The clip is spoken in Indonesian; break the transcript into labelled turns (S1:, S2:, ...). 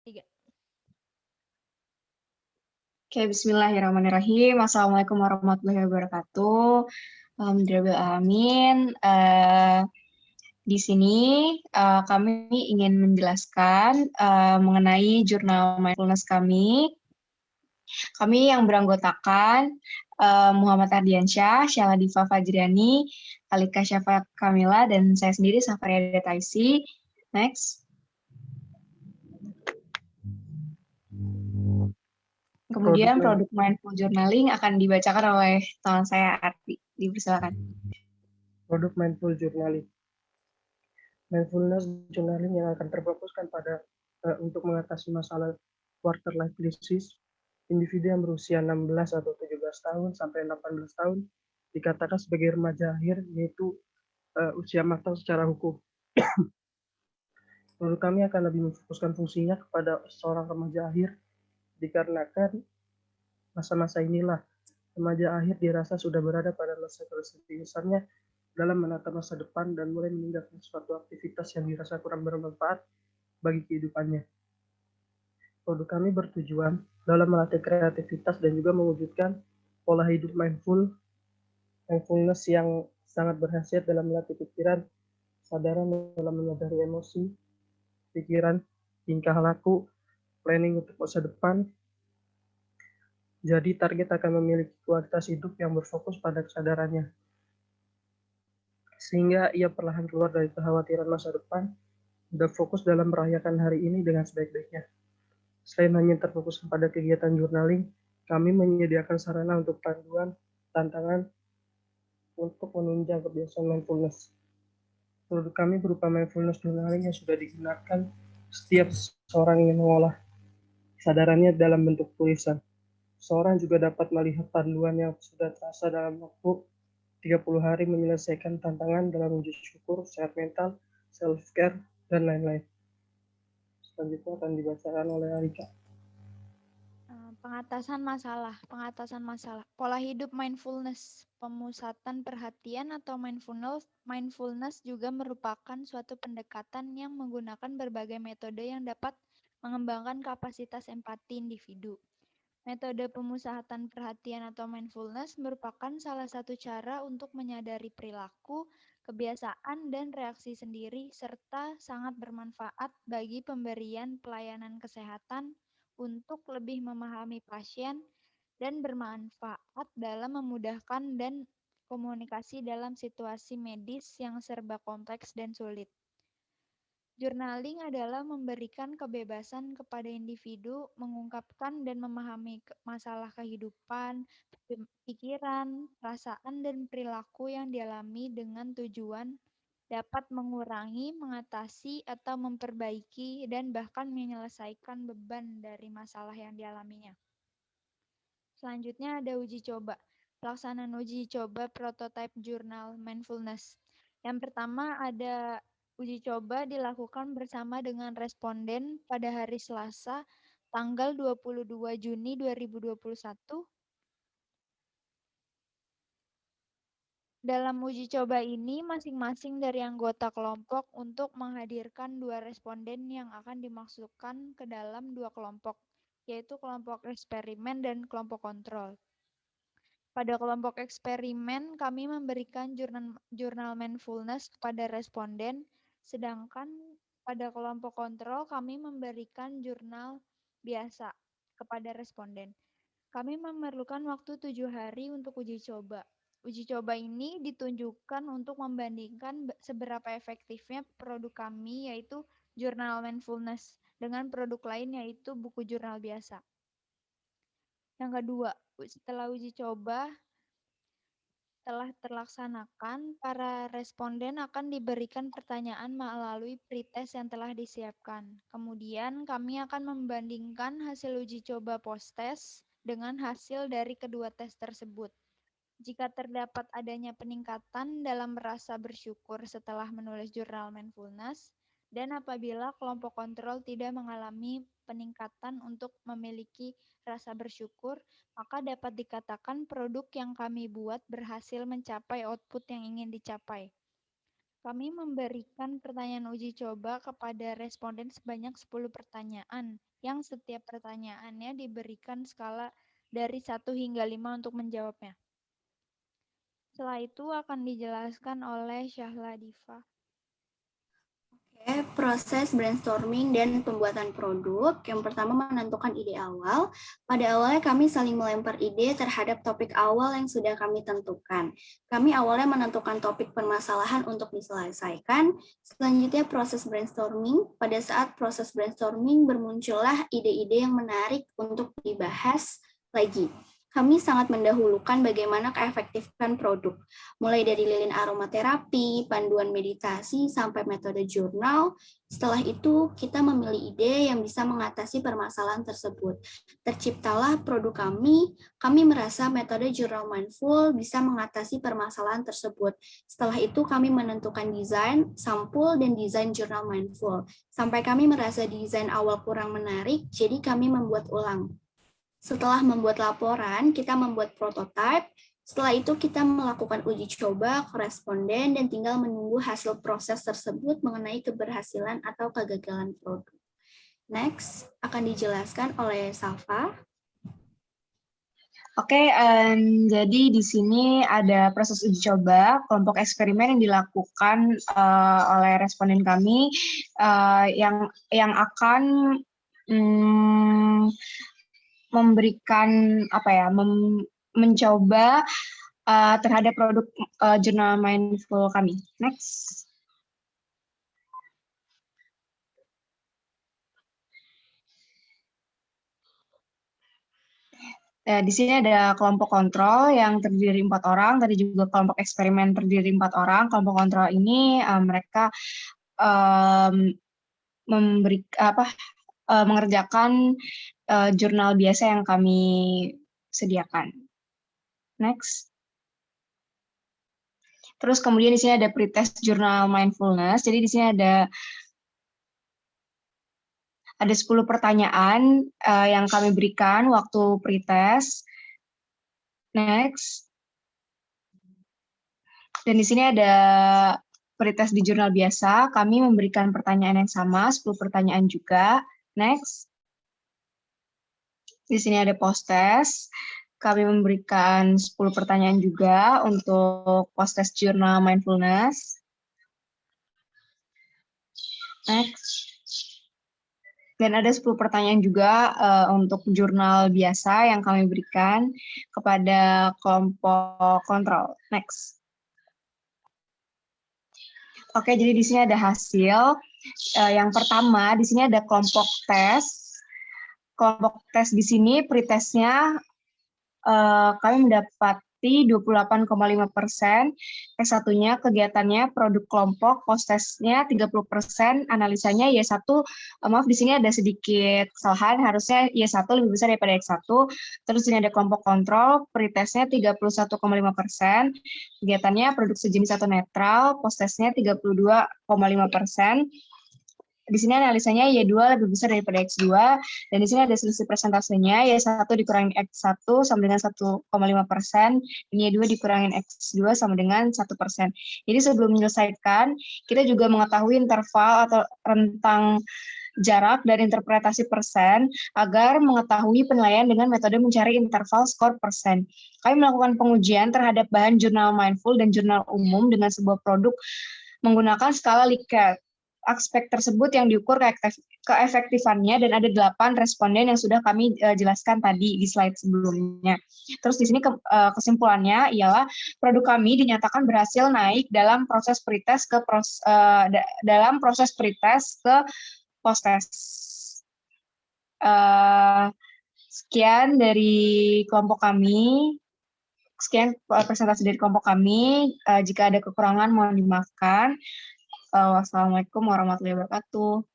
S1: Tiga.
S2: Oke, bismillahirrahmanirrahim. Assalamualaikum warahmatullahi wabarakatuh. Alhamdulillahirrahmanirrahim. Di sini kami ingin menjelaskan mengenai jurnal mindfulness kami. Kami yang beranggotakan Muhammad Ardiansyah, Syala Diva Fajriani, Alika Syafa Kamila, dan saya sendiri Safaria Detaisi. Next. Kemudian produk mindful journaling akan dibacakan oleh teman saya Arti. Dipersilakan.
S3: Produk mindful journaling. Mindfulness journaling yang akan terfokuskan pada untuk mengatasi masalah quarter life crisis individu yang berusia 16 atau 17 tahun sampai 18 tahun dikatakan sebagai remaja akhir, yaitu usia matang secara hukum. Menurut kami akan lebih memfokuskan fungsinya kepada seorang remaja akhir dikarenakan masa-masa inilah remaja akhir dirasa sudah berada pada masa keseriusannya dalam menata masa depan dan mulai meninggalkan suatu aktivitas yang dirasa kurang bermanfaat bagi kehidupannya. Produk kami bertujuan dalam melatih kreativitas dan juga mewujudkan pola hidup mindfulness yang sangat berhasil dalam melatih pikiran, kesadaran dalam menyadari emosi, pikiran, tingkah laku, planning untuk masa depan. Jadi target akan memiliki kualitas hidup yang berfokus pada kesadarannya, sehingga ia perlahan keluar dari kekhawatiran masa depan dan fokus dalam merayakan hari ini dengan sebaik-baiknya. Selain hanya terfokus pada kegiatan journaling, kami menyediakan sarana untuk panduan, tantangan untuk menunjang kebiasaan mindfulness. Produk kami berupa mindfulness journaling yang sudah digunakan setiap seorang yang mengolah kesadarannya dalam bentuk tulisan. Seorang juga dapat melihat panduan yang sudah terasa dalam waktu 30 hari menyelesaikan tantangan dalam wujud syukur, sehat mental, self-care, dan lain-lain. Selanjutnya akan dibacakan oleh Alika.
S1: Pengatasan masalah, pola hidup mindfulness, pemusatan perhatian atau mindfulness juga merupakan suatu pendekatan yang menggunakan berbagai metode yang dapat mengembangkan kapasitas empati individu. Metode pemusatan perhatian atau mindfulness merupakan salah satu cara untuk menyadari perilaku, kebiasaan, dan reaksi sendiri, serta sangat bermanfaat bagi pemberian pelayanan kesehatan untuk lebih memahami pasien dan bermanfaat dalam memudahkan dan komunikasi dalam situasi medis yang serba kompleks dan sulit. Journaling adalah memberikan kebebasan kepada individu mengungkapkan dan memahami masalah kehidupan, pikiran, perasaan, dan perilaku yang dialami dengan tujuan dapat mengurangi, mengatasi, atau memperbaiki, dan bahkan menyelesaikan beban dari masalah yang dialaminya. Selanjutnya ada uji coba. Pelaksanaan uji coba prototype jurnal mindfulness. Yang pertama ada uji coba dilakukan bersama dengan responden pada hari Selasa, tanggal 22 Juni 2021. Dalam uji coba ini, masing-masing dari anggota kelompok untuk menghadirkan 2 responden yang akan dimasukkan ke dalam 2 kelompok, yaitu kelompok eksperimen dan kelompok kontrol. Pada kelompok eksperimen, kami memberikan jurnal mindfulness kepada responden, sedangkan pada kelompok kontrol, kami memberikan jurnal biasa kepada responden. Kami memerlukan waktu 7 hari untuk uji coba. Uji coba ini ditunjukkan untuk membandingkan seberapa efektifnya produk kami, yaitu jurnal mindfulness, dengan produk lain, yaitu buku jurnal biasa. Yang kedua, setelah uji coba telah terlaksanakan, para responden akan diberikan pertanyaan melalui pretest yang telah disiapkan. Kemudian kami akan membandingkan hasil uji coba post-test dengan hasil dari kedua tes tersebut. Jika terdapat adanya peningkatan dalam rasa bersyukur setelah menulis jurnal mindfulness, dan apabila kelompok kontrol tidak mengalami peningkatan untuk memiliki rasa bersyukur, maka dapat dikatakan produk yang kami buat berhasil mencapai output yang ingin dicapai. Kami memberikan pertanyaan uji coba kepada responden sebanyak 10 pertanyaan yang setiap pertanyaannya diberikan skala dari 1 hingga 5 untuk menjawabnya. Setelah itu akan dijelaskan oleh Syahla Diva.
S4: Oke, proses brainstorming dan pembuatan produk. Yang pertama menentukan ide awal. Pada awalnya kami saling melempar ide terhadap topik awal yang sudah kami tentukan. Kami awalnya menentukan topik permasalahan untuk diselesaikan. Selanjutnya proses brainstorming. Pada saat proses brainstorming bermuncullah ide-ide yang menarik untuk dibahas lagi. Kami sangat mendahulukan bagaimana keefektifan produk, mulai dari lilin aromaterapi, panduan meditasi, sampai metode jurnal. Setelah itu, kita memilih ide yang bisa mengatasi permasalahan tersebut. Terciptalah produk kami merasa metode jurnal mindful bisa mengatasi permasalahan tersebut. Setelah itu, kami menentukan desain, sampul, dan desain jurnal mindful. Sampai kami merasa desain awal kurang menarik, jadi kami membuat ulang. Setelah membuat laporan, kita membuat prototipe. Setelah itu kita melakukan uji coba ke responden dan tinggal menunggu hasil proses tersebut mengenai keberhasilan atau kegagalan produk. Next, akan dijelaskan oleh Safa.
S2: Oke, jadi di sini ada proses uji coba, kelompok eksperimen yang dilakukan oleh responden kami yang akan memberikan mencoba terhadap produk jurnal mindful kami. Next. Di sini ada kelompok kontrol yang terdiri 4 orang, tadi juga kelompok eksperimen terdiri 4 orang. Kelompok kontrol ini mereka mengerjakan jurnal biasa yang kami sediakan. Next. Terus kemudian di sini ada pretest jurnal mindfulness. Jadi di sini ada 10 pertanyaan yang kami berikan waktu pretest. Next. Dan di sini ada pretest di jurnal biasa. Kami memberikan pertanyaan yang sama, 10 pertanyaan juga. Next. Di sini ada post-test. Kami memberikan 10 pertanyaan juga untuk post-test jurnal mindfulness. Next. Dan ada 10 pertanyaan juga untuk jurnal biasa yang kami berikan kepada kelompok kontrol. Next. Oke, jadi di sini ada hasil. Yang pertama, di sini ada kelompok tes. Kelompok tes di sini, pretestnya kami mendapati 28,5%, S1-nya kegiatannya produk kelompok, post-testnya 30%, analisanya Y1, maaf di sini ada sedikit kesalahan, harusnya Y1 lebih besar daripada X1, terus ini ada kelompok kontrol, pretestnya 31,5%, kegiatannya produk sejenis atau netral, post-testnya 32,5%, di sini analisanya Y2 lebih besar daripada X2, dan di sini ada selisih persentasenya, Y1 dikurangi X1 sama dengan 1,5%, dan Y2 dikurangin X2 sama dengan 1%. Jadi sebelum menyelesaikan, kita juga mengetahui interval atau rentang jarak dan interpretasi persen, agar mengetahui penilaian dengan metode mencari interval skor persen. Kami melakukan pengujian terhadap bahan jurnal mindful dan jurnal umum dengan sebuah produk menggunakan skala Likert. Aspek tersebut yang diukur keefektifannya dan ada 8 responden yang sudah kami jelaskan tadi di slide sebelumnya. Terus di sini kesimpulannya ialah produk kami dinyatakan berhasil naik dalam proses pretest ke post-test. Sekian dari kelompok kami. Sekian presentasi dari kelompok kami. Jika ada kekurangan mohon dimaafkan. Wassalamualaikum warahmatullahi wabarakatuh.